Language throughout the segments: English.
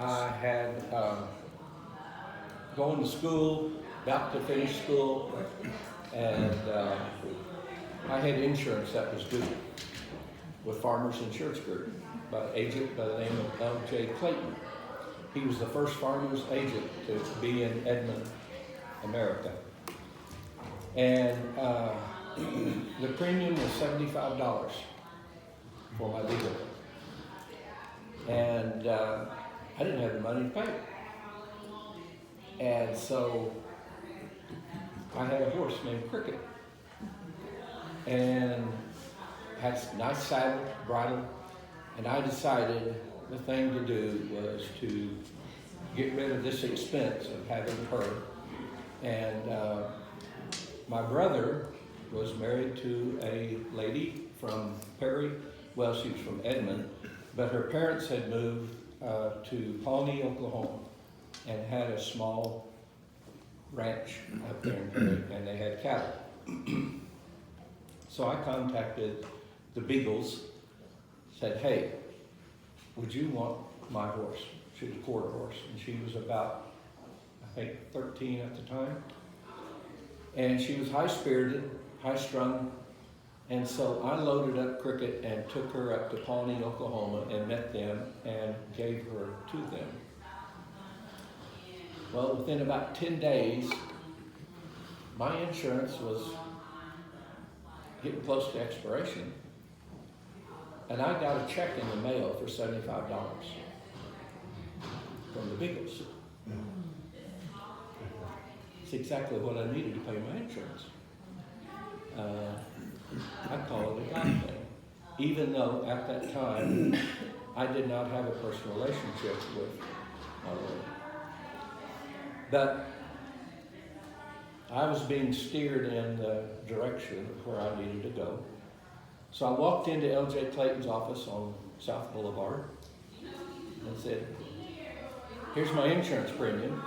I had going to school, about to finish school, and I had insurance that was due with Farmers Insurance Group by an agent by the name of L.J. Clayton. He was the first farmers agent to be in Edmond, America. And the premium was $75 for my legal. And I didn't have the money to pay. And so I had a horse named Cricket. And had a nice saddle, bridle, and I decided the thing to do was to get rid of this expense of having her. And my brother was married to a lady from Perry. Well, she was from Edmond, but her parents had moved to Pawnee, Oklahoma, and had a small ranch up there in Perry, and they had cattle. So I contacted the Beagles, said, hey, would you want my horse? She was a quarter horse, and she was about, I think, 13 at the time. And she was high-spirited, high-strung, and so I loaded up Cricket and took her up to Pawnee, Oklahoma, and met them and gave her to them. Well, within about 10 days, my insurance was getting close to expiration, and I got a check in the mail for $75 from the Beagles. It's exactly what I needed to pay my insurance. I call it a God thing, even though at that time I did not have a personal relationship with my Lord. But I was being steered in the direction of where I needed to go. So I walked into L.J. Clayton's office on South Boulevard and said, here's my insurance premium.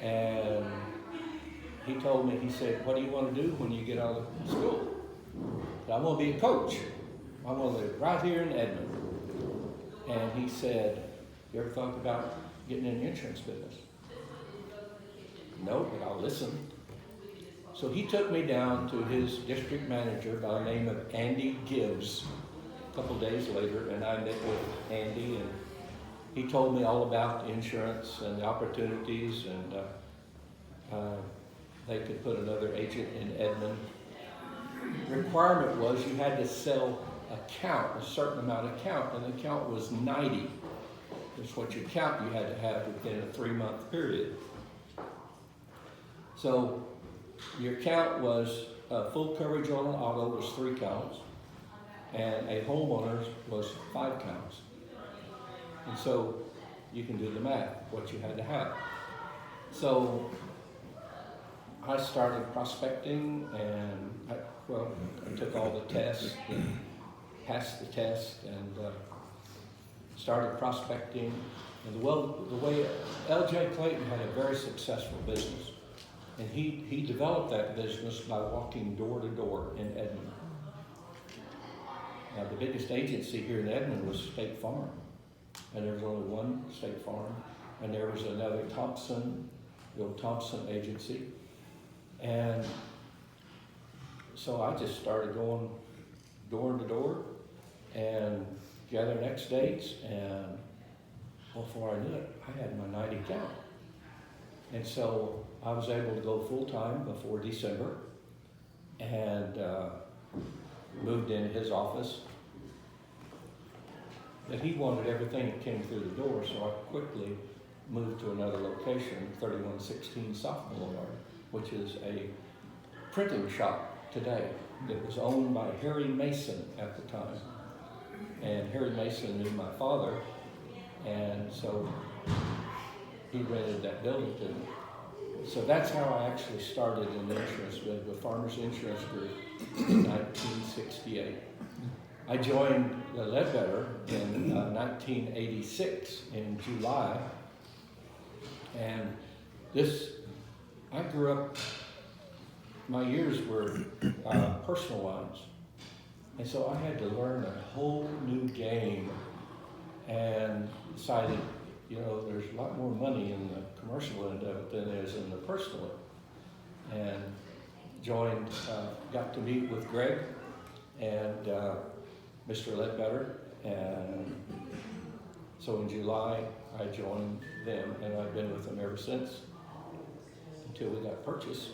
And he told me, he said, what do you want to do when you get out of school? I said, I want to be a coach. I want to live right here in Edmond. And he said, you ever thought about getting in the insurance business? No, but I'll listen. So he took me down to his district manager by the name of Andy Gibbs a couple days later, and I met with Andy, and he told me all about insurance and the opportunities, and they could put another agent in Edmond. The requirement was you had to sell a count, a certain amount of count, and the count was 90. That's what your count you had to have within a 3-month period. So your count was full coverage on an auto was 3 counts, and a homeowner's was 5 counts. And so you can do the math, what you had to have. So I started prospecting, and I took all the tests and passed the test, and started prospecting. And the way L.J. Clayton had a very successful business. And he developed that business by walking door to door in Edmond. Now, the biggest agency here in Edmond was State Farm. And there was only one State Farm. And there was another Thompson, the old Thompson agency. And so I just started going door to door and gathering X dates. And before I knew it, I had my 90 count. And so I was able to go full-time before December, and moved into his office. But he wanted everything that came through the door, so I quickly moved to another location, 3116 South Boulevard, which is a printing shop today. It was owned by Harry Mason at the time. And Harry Mason knew my father, and so he rented that building to me. So that's how I actually started in the insurance with Farmers Insurance Group in 1968. I joined the Ledbetter in 1986 in July, and I grew up, my years were personal lines, and so I had to learn a whole new game, and decided you know, there's a lot more money in the commercial end of it than there is in the personal end. And joined, got to meet with Greg and Mr. Ledbetter, and so in July I joined them, and I've been with them ever since until we got purchased.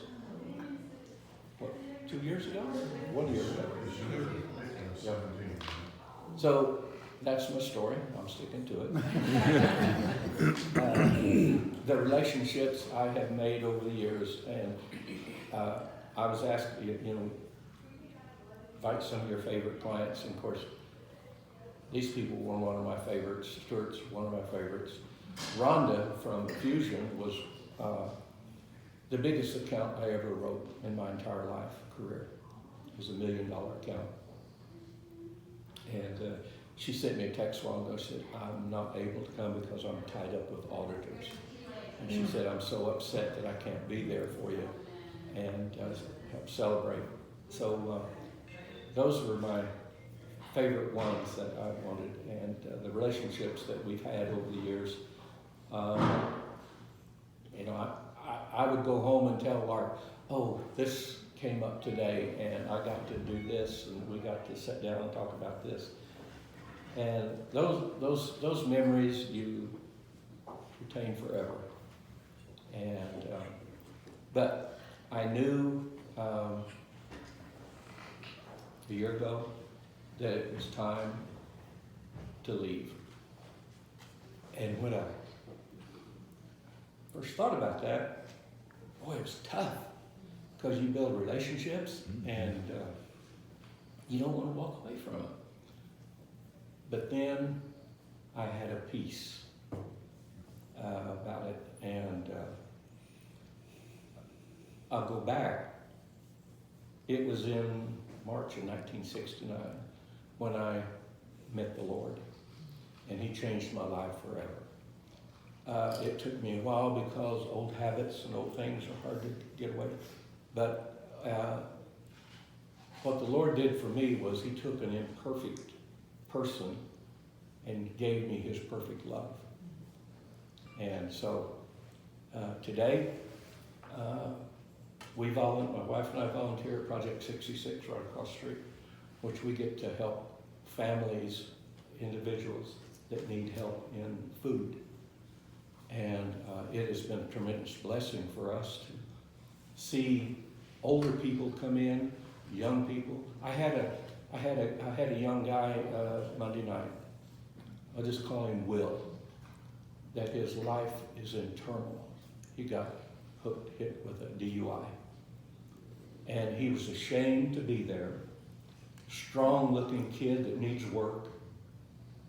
What, 2 years ago? 1 year ago. Yep. So that's my story. I'm sticking to it. The relationships I have made over the years, and I was asked, you know, invite some of your favorite clients, and of course, these people were one of my favorites. Stuart's one of my favorites. Rhonda from Fusion was the biggest account I ever wrote in my entire career. It was $1 million account. And she sent me a text a while ago, said, I'm not able to come because I'm tied up with auditors. And she said, I'm so upset that I can't be there for you and help celebrate. So those were my favorite ones that I wanted, and the relationships that we've had over the years. You know, I would go home and tell Lark, oh, this came up today, and I got to do this, and we got to sit down and talk about this. And those memories you retain forever. And but I knew a year ago that it was time to leave. And when I first thought about that, boy, it was tough, because you build relationships and you don't want to walk away from it. But then I had a peace about it, and I'll go back. It was in March of 1969 when I met the Lord, and He changed my life forever. It took me a while because old habits and old things are hard to get away. But what the Lord did for me was He took an imperfect person and gave me His perfect love. And so today, my wife and I volunteer at Project 66 right across the street, which we get to help families, individuals that need help in food. And it has been a tremendous blessing for us to see older people come in, young people. I had a young guy Monday night. I'll just call him Will. That his life is in turmoil. He got hit with a DUI. And he was ashamed to be there. Strong-looking kid that needs work.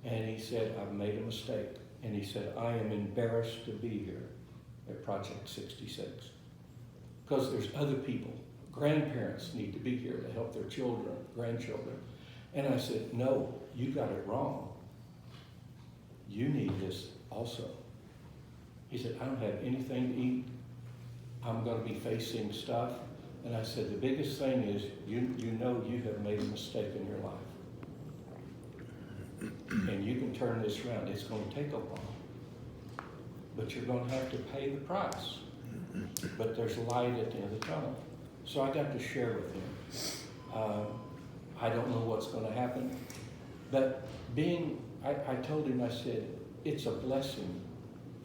And he said, I've made a mistake. And he said, I am embarrassed to be here at Project 66. Because there's other people. Grandparents need to be here to help their children, grandchildren. And I said, no, you got it wrong. You need this also. He said, I don't have anything to eat. I'm going to be facing stuff. And I said, the biggest thing is you know you have made a mistake in your life. And you can turn this around. It's going to take a while. But you're going to have to pay the price. But there's light at the end of the tunnel. So I got to share with him. I don't know what's going to happen. But I told him, I said, it's a blessing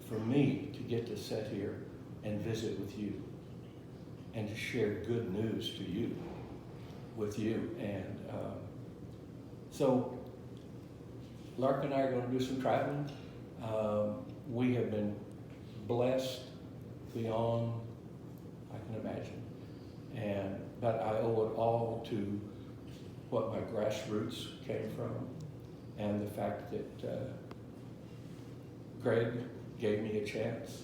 for me to get to sit here and visit with you and to share good news to you, with you. And so Lark and I are going to do some traveling. We have been blessed beyond I can imagine. But I owe it all to what my grassroots came from, and the fact that Greg gave me a chance,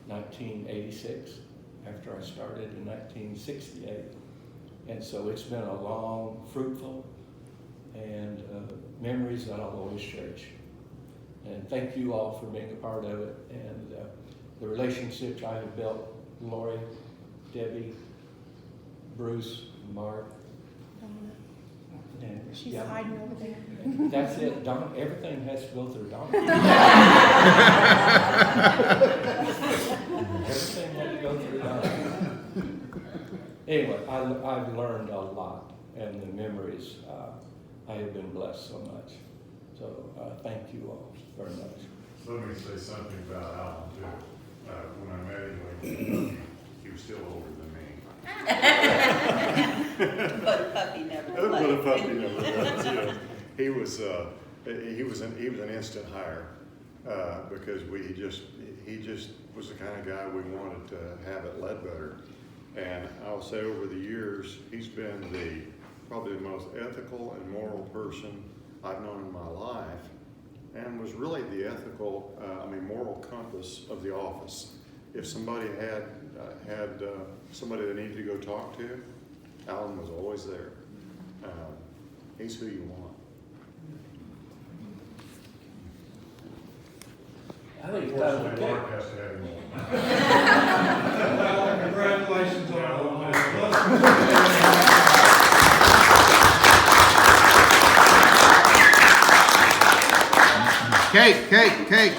1986, after I started in 1968. And so it's been a long, fruitful, and memories that I'll always cherish. And thank you all for being a part of it, and the relationships I have built, Lori, Debbie, Bruce, Mark. And, She's hiding over there. That's it. Everything has to go through Donna. Everything had to go through that. Anyway, I've learned a lot, and the memories, I have been blessed so much. So thank you all very much. Let me say something about Allan too. When I met him, he was still older than me. But a puppy never But a left. puppy never left, yeah. He was an instant hire, because he just was the kind of guy we wanted to have at Ledbetter. And I'll say over the years, he's been probably the most ethical and moral person I've known in my life, and was really the ethical, moral compass of the office. If somebody had somebody they needed to go talk to, Allan was always there. He's who you want. I think it's time to Unfortunately, go. Mark has to have him on. Well, congratulations on all. Cake.